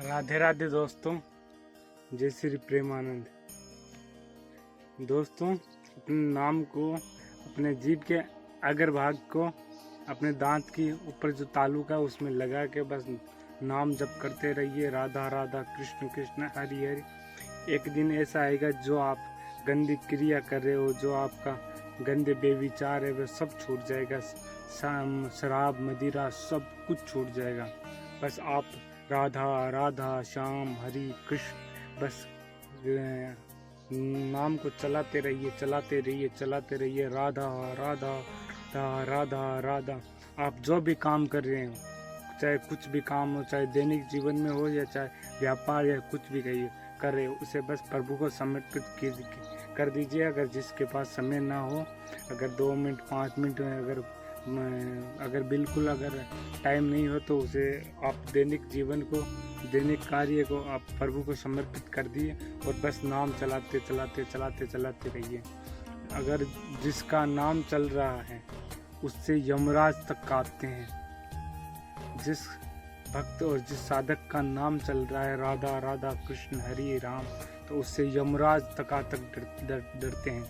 राधे राधे दोस्तों, जय श्री प्रेमानंद। दोस्तों, अपने नाम को, अपने जीभ के अगर भाग को, अपने दांत की ऊपर जो तालू का उसमें लगा के बस नाम जप करते रहिए, राधा राधा कृष्ण कृष्ण हरि हरि। एक दिन ऐसा आएगा जो आप गंदी क्रिया कर रहे हो, जो आपका गंदे बेविचार है, वह सब छूट जाएगा। शराब मदिरा सब कुछ छूट जाएगा। बस आप राधा राधा श्याम हरि कृष्ण बस नाम को चलाते रहिए, चलाते रहिए, चलाते रहिए। राधा राधा राधा राधा राधा। आप जो भी काम कर रहे हो, चाहे कुछ भी काम हो, चाहे दैनिक जीवन में हो या चाहे व्यापार या कुछ भी कर रहे हो, उसे बस प्रभु को समर्पित कर दीजिए। अगर जिसके पास समय ना हो, अगर 2 मिनट 5 मिनट अगर बिल्कुल अगर टाइम नहीं हो, तो उसे आप दैनिक जीवन को, दैनिक कार्य को आप प्रभु को समर्पित कर दिए और बस नाम चलाते चलाते चलाते चलाते रहिए। अगर जिसका नाम चल रहा है उससे यमराज तक कांपते हैं। जिस भक्त और जिस साधक का नाम चल रहा है राधा राधा कृष्ण हरि राम, तो उससे यमराज तक डरते हैं।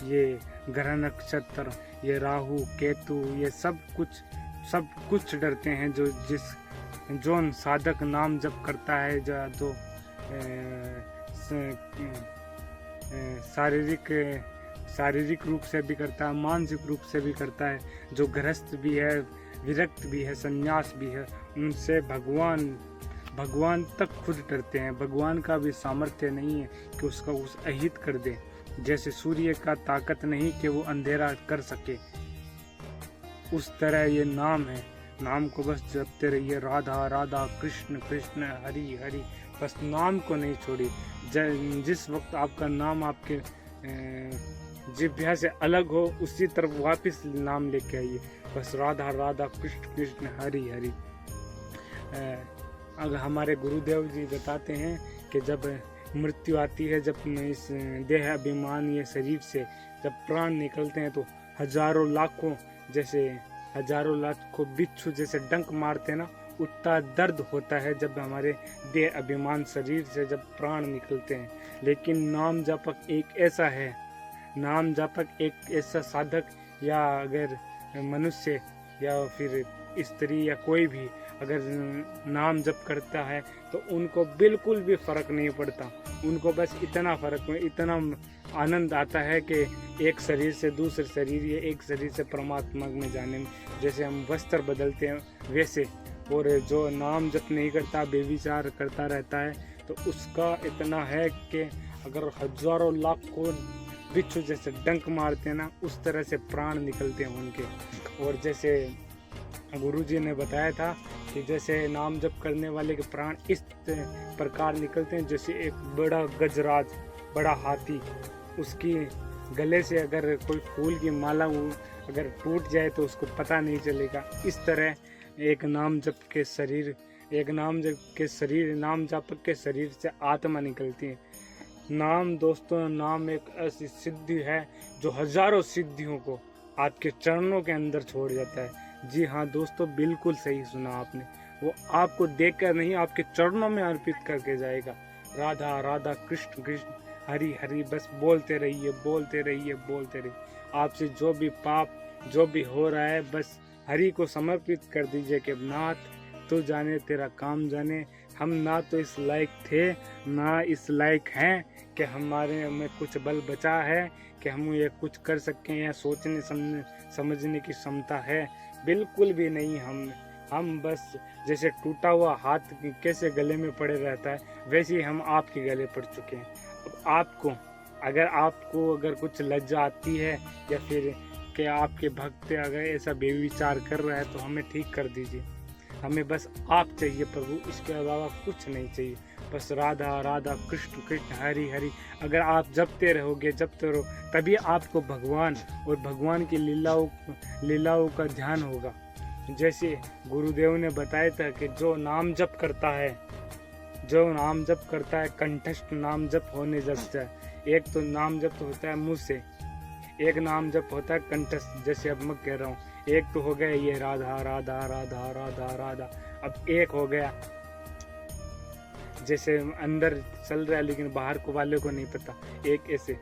ये ग्रह नक्षत्र, ये राहु केतु, ये सब कुछ डरते हैं। जो साधक नाम जप करता है, जो शारीरिक रूप से भी करता है, मानसिक रूप से भी करता है, जो गृहस्थ भी है, विरक्त भी है, संन्यास भी है, उनसे भगवान तक खुद डरते हैं। भगवान का भी सामर्थ्य नहीं है कि उसका उस अहित कर दे। जैसे सूर्य का ताकत नहीं कि वो अंधेरा कर सके, उस तरह ये नाम है। नाम को बस जपते रहिए, राधा राधा कृष्ण कृष्ण हरि हरि। बस नाम को नहीं छोड़िए। जिस वक्त आपका नाम आपके जिह्वा से अलग हो, उसी तरफ वापस नाम लेके आइए। बस राधा राधा कृष्ण कृष्ण हरि हरि। अगर हमारे गुरुदेव जी बताते हैं कि जब मृत्यु आती है, जब इस देह अभिमान ये शरीर से जब प्राण निकलते हैं, तो हजारों लाखों बिच्छू जैसे डंक मारते हैं ना, उतना दर्द होता है जब हमारे देह अभिमान शरीर से जब प्राण निकलते हैं। लेकिन नाम जापक एक ऐसा है, नाम जापक एक ऐसा साधक या अगर मनुष्य या फिर स्त्री या कोई भी अगर नाम जप करता है, तो उनको बिल्कुल भी फर्क नहीं पड़ता। उनको बस इतना आनंद आता है कि एक शरीर से दूसरे शरीर या एक शरीर से परमात्मा में जाने में। जैसे हम वस्त्र बदलते हैं वैसे। और जो नाम जप नहीं करता, बेविचार करता रहता है, तो उसका इतना है कि अगर हजारों लाखों बिच्छू जैसे डंक मारते हैं ना, उस तरह से प्राण निकलते हैं उनके। और जैसे गुरुजी ने बताया था कि जैसे नाम जप करने वाले के प्राण इस प्रकार निकलते हैं, जैसे एक बड़ा गजराज, बड़ा हाथी, उसकी गले से अगर कोई फूल की माला अगर टूट जाए तो उसको पता नहीं चलेगा। इस तरह एक नाम जप के शरीर से आत्मा निकलती है। नाम दोस्तों, नाम एक ऐसी सिद्धि है जो हजारों सिद्धियों को आपके चरणों के अंदर छोड़ जाता है। जी हाँ दोस्तों, बिल्कुल सही सुना आपने। वो आपको देखकर नहीं, आपके चरणों में अर्पित करके जाएगा। राधा राधा कृष्ण कृष्ण हरि हरि। बस बोलते रहिए, बोलते रहिए, बोलते रहिए। आपसे जो भी पाप जो भी हो रहा है, बस हरि को समर्पित कर दीजिए कि नाथ तू जाने, तेरा काम जाने। हम ना तो इस लायक थे, ना इस लायक हैं कि हमारे में कुछ बल बचा है कि हम ये कुछ कर सकें या सोचने समझने की क्षमता है। बिल्कुल भी नहीं। हम बस जैसे टूटा हुआ हाथ कैसे गले में पड़े रहता है, वैसे ही हम आपके गले पड़ चुके हैं। अब आपको अगर कुछ लज्जा आती है या फिर कि आपके भक्त अगर ऐसा बेविचार कर रहा है, तो हमें ठीक कर दीजिए। हमें बस आप चाहिए प्रभु, इसके अलावा कुछ नहीं चाहिए। बस राधा राधा कृष्ण कृष्ण हरि हरि। अगर आप जपते रहोगे, तभी आपको भगवान और भगवान की लीलाओं का ध्यान होगा। जैसे गुरुदेव ने बताया था कि जो नाम जप करता है कंठस्थ नाम जप होने जपता है। एक तो नाम जप होता है मुंह से, एक नाम जप होता है कंठस्थ, जैसे अब मैं कह रहा हूँ। एक तो हो गया ये राधा राधा राधा राधा राधा। अब एक हो गया जैसे अंदर चल रहा है लेकिन बाहर को वाले को नहीं पता। एक ऐसे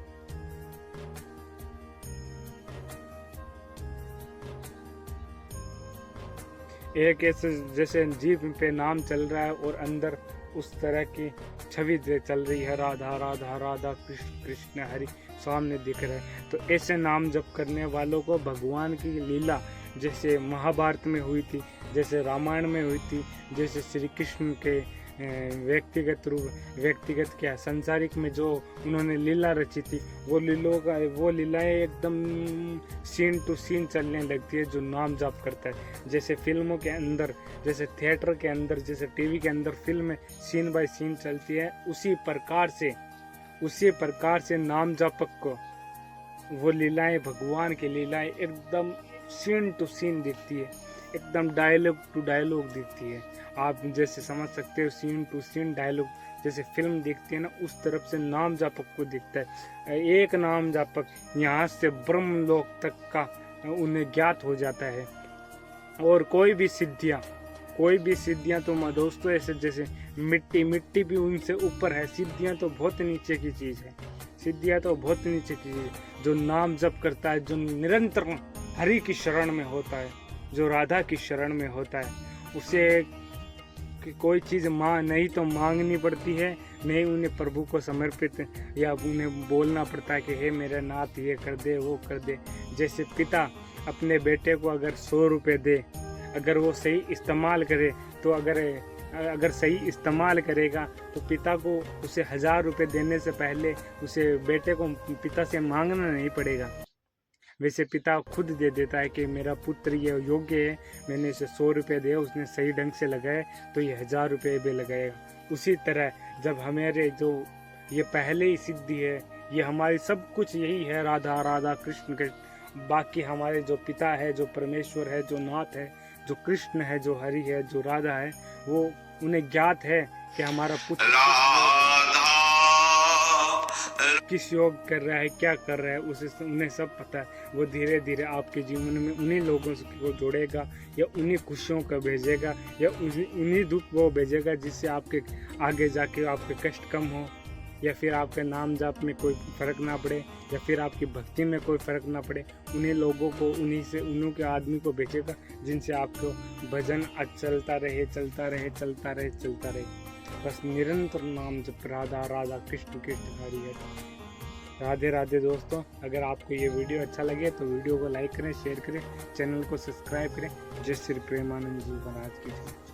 जैसे जीभ पे नाम चल रहा है और अंदर उस तरह की छवि चल रही है, राधा राधा राधा कृष्ण कृष्ण हरि सामने दिख रहा है। तो ऐसे नाम जप करने वालों को भगवान की लीला जैसे महाभारत में हुई थी, जैसे रामायण में हुई थी, जैसे श्री कृष्ण के व्यक्तिगत क्या संसारिक में जो उन्होंने लीला रची थी, वो लीलाएं एकदम सीन टू सीन चलने लगती है जो नाम जाप करता है। जैसे फिल्मों के अंदर, जैसे थिएटर के अंदर, जैसे टीवी के अंदर फिल्म सीन बाय सीन चलती है, उसी प्रकार से नाम जापक को वो लीलाएं, भगवान की लीलाएं एकदम सीन टू सीन दिखती है, एकदम डायलॉग टू डायलॉग दिखती है। आप जैसे समझ सकते हो, सीन टू सीन डायलॉग जैसे फिल्म दिखती है ना, उस तरफ से नाम जापक को दिखता है। एक नाम जापक यहाँ से ब्रह्मलोक तक का उन्हें ज्ञात हो जाता है। और कोई भी सिद्धियाँ तो दोस्तों ऐसे जैसे मिट्टी भी उनसे ऊपर है, सिद्धियाँ तो बहुत नीचे की चीज़ है। जो नाम जप करता है, जो निरंतर हरि की शरण में होता है, जो राधा की शरण में होता है, उसे कोई चीज़ नहीं तो मांगनी पड़ती है, नहीं उन्हें प्रभु को समर्पित या उन्हें बोलना पड़ता है कि हे मेरे नाथ ये कर दे वो कर दे। जैसे पिता अपने बेटे को अगर 100 रुपये दे, अगर वो सही इस्तेमाल करे तो अगर सही इस्तेमाल करेगा तो पिता को उसे 1000 रुपये देने से पहले उसे बेटे को पिता से मांगना नहीं पड़ेगा। वैसे पिता खुद दे देता है कि मेरा पुत्र ये योग्य है, मैंने इसे 100 रुपये दिए, उसने सही ढंग से लगाए तो ये 1000 रुपये भी लगाएगा। उसी तरह जब हमारे जो ये पहले ही सिद्धि है, ये हमारी सब कुछ यही है, राधा राधा कृष्ण कृष्ण, बाकी हमारे जो पिता है, जो परमेश्वर है, जो नाथ है, जो कृष्ण है, जो हरि है, जो राधा है, वो उन्हें ज्ञात है कि हमारा पुत्र किस योग कर रहा है, क्या कर रहा है, उसे उन्हें सब पता है। वो धीरे धीरे आपके जीवन में उन्हीं लोगों को जोड़ेगा या उन्हीं खुशियों को भेजेगा या उन्हीं दुख वो भेजेगा जिससे आपके आगे जाके आपके कष्ट कम हो, या फिर आपके नाम जाप में कोई फर्क ना पड़े, या फिर आपकी भक्ति में कोई फर्क ना पड़े। उन्हीं लोगों को उन्हीं के आदमी को भेजेगा जिनसे आपको भजन चलता रहे। बस निरंतर नाम जप, राधा राधा कृष्ण कृष्ण हरि हरि। राधे राधे दोस्तों। अगर आपको ये वीडियो अच्छा लगे तो वीडियो को लाइक करें, शेयर करें, चैनल को सब्सक्राइब करें। जय श्री प्रेमानंद जी महाराज की जय।